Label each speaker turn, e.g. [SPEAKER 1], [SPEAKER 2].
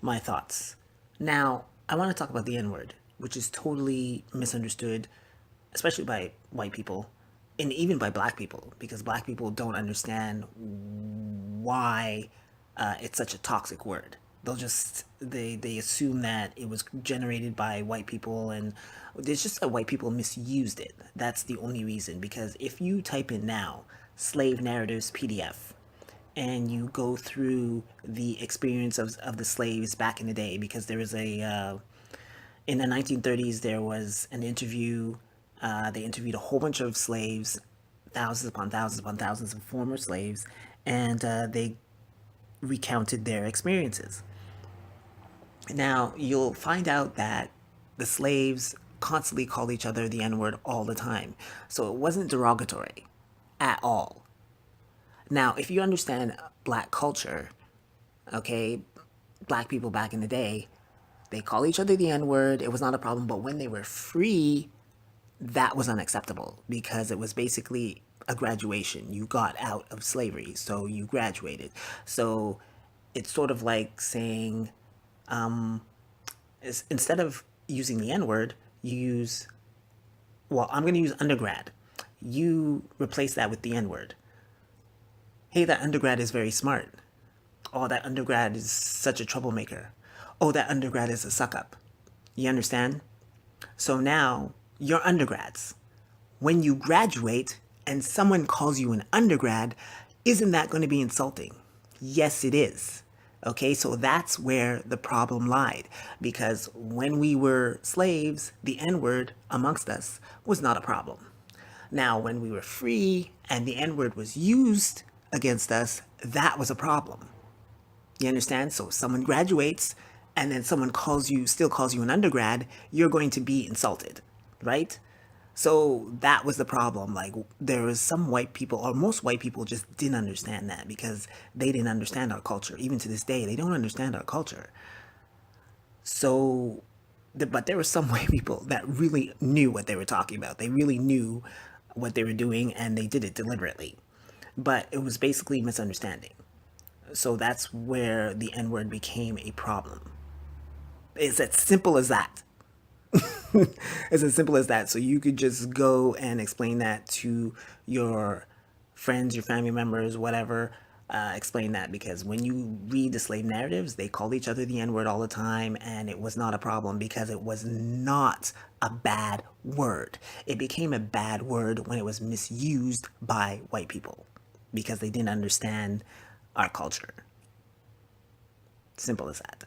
[SPEAKER 1] my thoughts. Now, I want to talk about the N word, which is totally misunderstood, especially by white people and even by black people, because black people don't understand why it's such a toxic word. They assume that it was generated by white people, and it's just that white people misused it. That's the only reason. Because if you type in now slave narratives PDF and you go through the experience of the slaves back in the day, because there was a in the 1930s there was an interview. They interviewed a whole bunch of slaves, thousands upon thousands of former slaves, and they recounted their experiences. Now, you'll find out that the slaves constantly called each other the N word all the time. So it wasn't derogatory at all. Now, if you understand black culture, okay, black people back in the day, they call each other the N word. It was not a problem. But when they were free, that was unacceptable because it was basically a graduation. You got out of slavery, so you graduated. So it's sort of like saying, instead of using the N word, you use, well, I'm going to use undergrad. You replace that with the N word. Hey, that undergrad is very smart. Oh, that undergrad is such a troublemaker. Oh, that undergrad is a suck up. You understand? So now you're undergrads. When you graduate and someone calls you an undergrad, isn't that going to be insulting? Yes, it is. Okay, so that's where the problem lied. Because when we were slaves, the N word amongst us was not a problem. Now, when we were free and the N word was used against us, that was a problem. You understand? So, if someone graduates and then someone still calls you an undergrad, you're going to be insulted, right? So that was the problem. Like, there was some white people, or most white people just didn't understand that because they didn't understand our culture. Even to this day, they don't understand our culture. So, but there were some white people that really knew what they were talking about. They really knew what they were doing and they did it deliberately. But it was basically misunderstanding. So that's where the N word became a problem. It's as simple as that. It's as simple as that. So you could just go and explain that to your friends, your family members, whatever. Explain that because when you read the slave narratives, they called each other the N word all the time, and it was not a problem because it was not a bad word. It became a bad word when it was misused by white people because they didn't understand our culture. Simple as that.